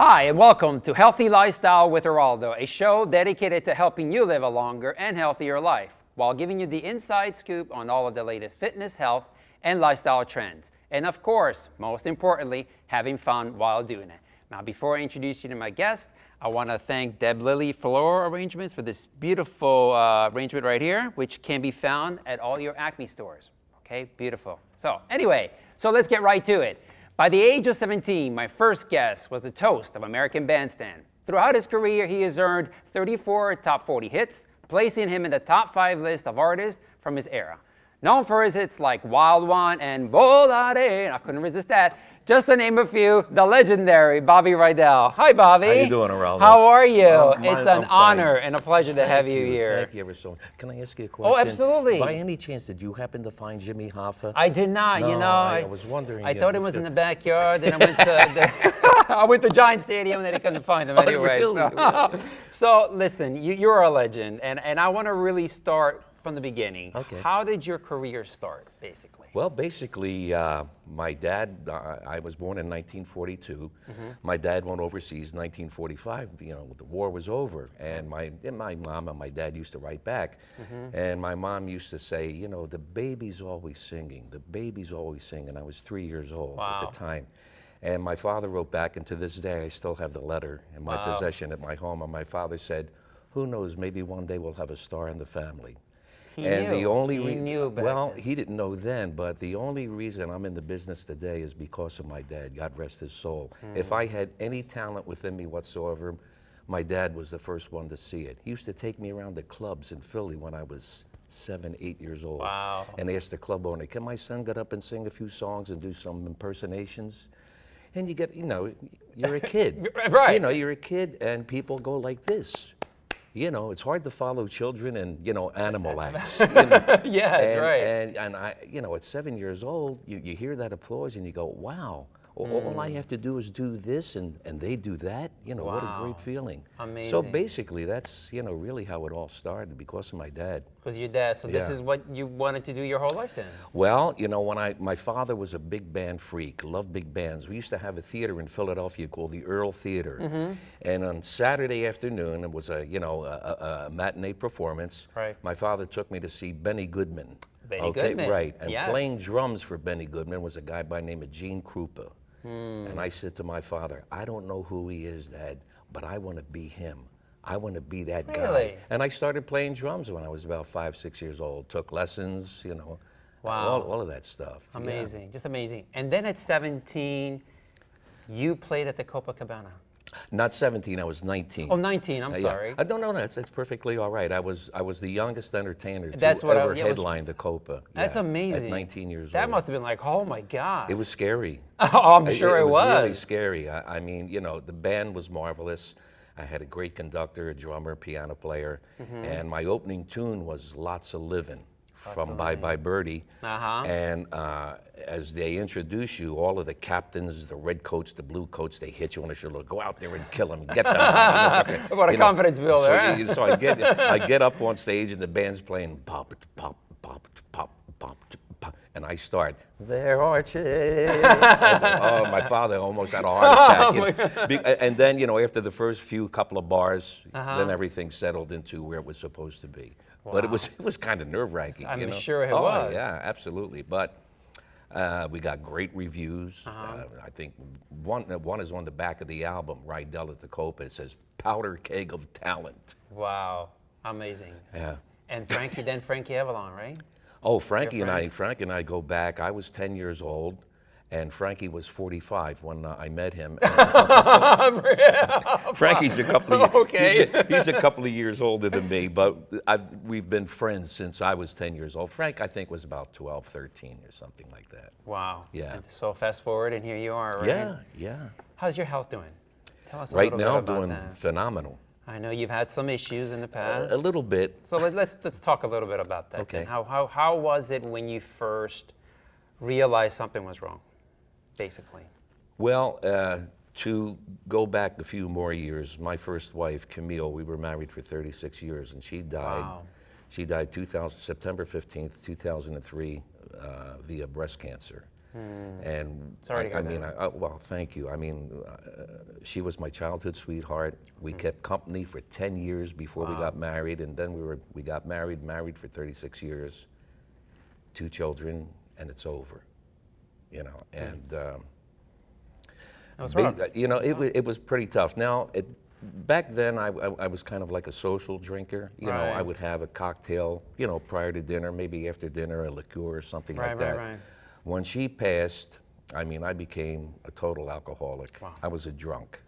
Hi, and welcome to Healthy Lifestyle with Eraldo, a show dedicated to helping you live a longer and healthier life while giving you the inside scoop on all of the latest fitness, health, and lifestyle trends. And of course, most importantly, having fun while doing it. Now, before I introduce you to my guest, I want to thank Deb Lilly Floral Arrangements for this beautiful arrangement right here, which can be found at all your Acme stores. Okay, beautiful. So anyway, let's get right to it. By the age of 17, my first guest was the toast of American Bandstand. Throughout his career, he has earned 34 top 40 hits, placing him in the top 5 list of artists from his era. Known for his hits like Wild One and Volare, I couldn't resist that, just to name a few, the legendary Bobby Rydell. Hi, Bobby. How you doing, Eraldo? How are you? It's an honor and a pleasure to have you here. Thank you ever so much. Can I ask you a question? Oh, absolutely. By any chance, did you happen to find Jimmy Hoffa? I did not, No, you know. I was wondering. I thought it was in the backyard, then I went to I went to Giant Stadium, and then I couldn't find him anyway. Really? So listen, you're a legend, and I want to really start from the beginning. Okay. How did your career start, basically? Well, basically, my dad, I was born in 1942. My dad went overseas in 1945. You know, the war was over. And my mom and my dad used to write back. And my mom used to say, you know, the baby's always singing. The baby's always singing. I was 3 years old at the time. And my father wrote back, and to this day, I still have the letter in my possession at my home. And my father said, who knows, maybe one day we'll have a star in the family. He knew back well, then. he didn't know then, but the only reason I'm in the business today is because of my dad. God rest his soul. If I had any talent within me whatsoever, my dad was the first one to see it. He used to take me around the clubs in Philly when I was 7, 8 years old. Wow. And asked the club owner, can my son get up and sing a few songs and do some impersonations? And you get, you know, you're a kid. Right. You know, you're a kid and people go like this. You know, it's hard to follow children and, you know, animal acts. You know? Yes, right. And I, you know, at 7 years old, you hear that applause and you go, wow, all I have to do is do this and they do that. You know, what a great feeling. Amazing. So basically, that's, you know, really how it all started because of my dad. Because your dad, so this is what you wanted to do your whole life then? Well, you know, my father was a big band freak, loved big bands. We used to have a theater in Philadelphia called the Earl Theater. And on Saturday afternoon, it was a matinee performance. Right. My father took me to see Benny Goodman. Benny Goodman. Right. And yes. playing drums for Benny Goodman was a guy by the name of Gene Krupa. And I said to my father, I don't know who he is, Dad, but I want to be him. I want to be that Really? guy. And I started playing drums when I was about 5, 6 years old. Took lessons, you know, all of that stuff. Amazing, just amazing. And then at 17, you played at the Copacabana. Not 17, I was 19. Oh, 19, I'm sorry. No, it's perfectly all right. I was the youngest entertainer to That's what ever headline the Copa. That's amazing. At 19 years old. That must have been like, oh my God. It was scary. Oh, I'm sure it was. was. Really scary. I mean, you know, the band was marvelous. I had a great conductor, a drummer, piano player, and my opening tune was Lots of Livin' from Bye Bye Birdie. And as they introduce you, all of the captains, the red coats, the blue coats, they hit you on the shoulder. Go out there and kill them, get them. What a confidence builder. So I get up on stage and the band's playing pop, pop, pop, pop, pop, pop, and I start, there are chicks. Oh, my father almost had a heart attack. And then, you know, after the first couple of bars, then everything settled into where it was supposed to be. Wow. But it was kind of nerve-wracking. I'm sure it was. Oh, yeah, absolutely. But we got great reviews. I think one is on the back of the album, Rydell at the Copa. It says, powder keg of talent. Wow, amazing. Yeah. And Frankie Avalon, right? Oh, Frank and I go back. I was 10 years old, and Frankie was 45 when I met him. Frankie's a couple of he's a couple of years older than me, but we've been friends since I was 10 years old. Frank, I think, was about 12, 13 or something like that. Wow. Yeah. And so fast forward, and here you are, right? Yeah, yeah. How's your health doing? Tell us a right little now, bit about doing that. phenomenal. I know you've had some issues in the past. A little bit. So let's talk a little bit about that. Okay. Then. How was it when you first realized something was wrong, basically? Well, to go back a few more years, my first wife, Camille, we were married for 36 years, and she died. Wow. She died September 15th, 2003, via breast cancer. And Sorry to I hear mean, well, thank you. I mean, she was my childhood sweetheart. We kept company for 10 years before we got married, and then we got married for 36 years, 2 children, and it's over. You know, and That was rough. you know, it was pretty tough. Now, back then, I was kind of like a social drinker. You know, I Right. would have a cocktail, you know, prior to dinner, maybe after dinner, a liqueur or something Right, like that. right. When she passed, I mean, I became a total alcoholic. Wow. I was a drunk.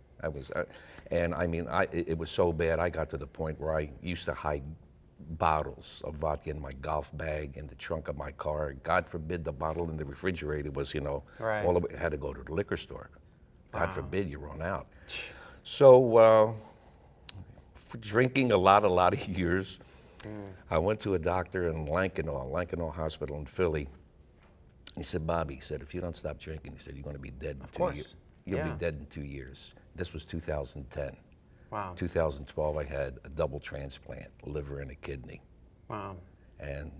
And I mean, it was so bad, I got to the point where I used to hide bottles of vodka in my golf bag in the trunk of my car. God forbid the bottle in the refrigerator was, you know, Right. all of it had to go to the liquor store. God Wow. forbid you run out. So, for drinking a lot of years, I went to a doctor in Lankenau Hospital in Philly. He said, Bobby, he said, if you don't stop drinking, he said, you're going to be dead in 2 years. course. You'll Yeah. be dead in 2 years. This was 2010. Wow. 2012, I had a double transplant, a liver and a kidney. Wow. And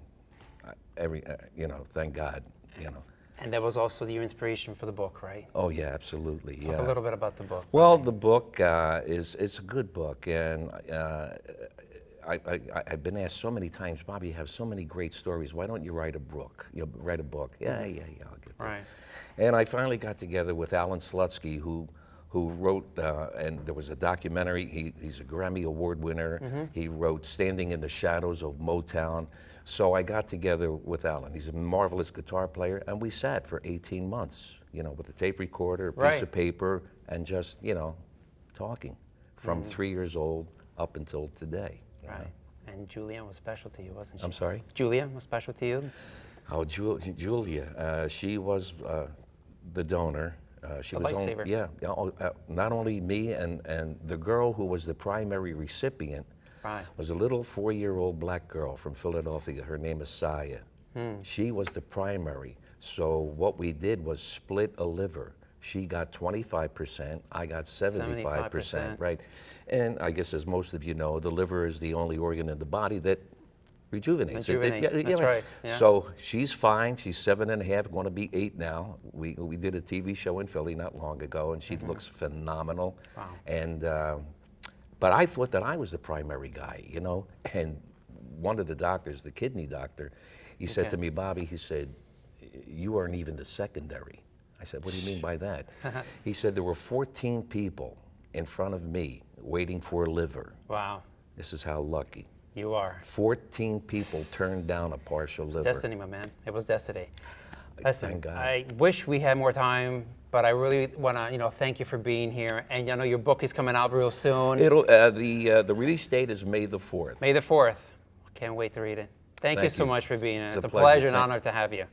you know, thank God, you know. And that was also your inspiration for the book, right? Oh, yeah, absolutely. Talk a little bit about the book. Well, the book it's a good book, and I've been asked so many times, Bobby, you have so many great stories. Why don't you write a book? You know, write a book. Yeah, I'll get that. Right. And I finally got together with Alan Slutsky, who wrote, and there was a documentary. He's a Grammy Award winner. He wrote "Standing in the Shadows of Motown." So I got together with Alan. He's a marvelous guitar player, and we sat for 18 months, you know, with a tape recorder, a piece of paper, and just, you know, talking from 3 years old up until today. You know? Right. And Julia was special to you, wasn't she? I'm sorry? Julia was special to you? Oh, Julia, she was the donor. She The was lifesaver. not only me and the girl who was the primary recipient Right. was a little 4-year-old black girl from Philadelphia. Her name is Saya. She was the primary. So what we did was split a liver. She got 25%, I got 75%, right? And I guess as most of you know, the liver is the only organ in the body that rejuvenates. That's right. Yeah. So she's fine. She's 7.5, going to be 8 now. We did a TV show in Philly not long ago, and she looks phenomenal. Wow. And but I thought that I was the primary guy, you know. And one of the doctors, the kidney doctor, he said to me, Bobby, he said, you aren't even the secondary. I said, what do you mean by that? He said there were 14 people in front of me waiting for a liver. Wow. This is how lucky. You are. 14 people turned down a partial liver. Destiny, my man. It was destiny. Listen, Thank God. I wish we had more time, but I really want to, you know, thank you for being here. And I know your book is coming out real soon. It'll the release date is May the 4th. May the 4th. Can't wait to read it. Thank you so much for being here. It's It's a a pleasure. pleasure and honor to have you.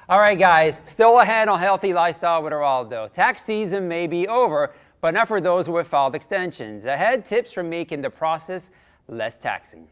All right, guys, still ahead on Healthy Lifestyle with Eraldo. Tax season may be over, but not for those who have filed extensions. Ahead, tips for making the process less taxing.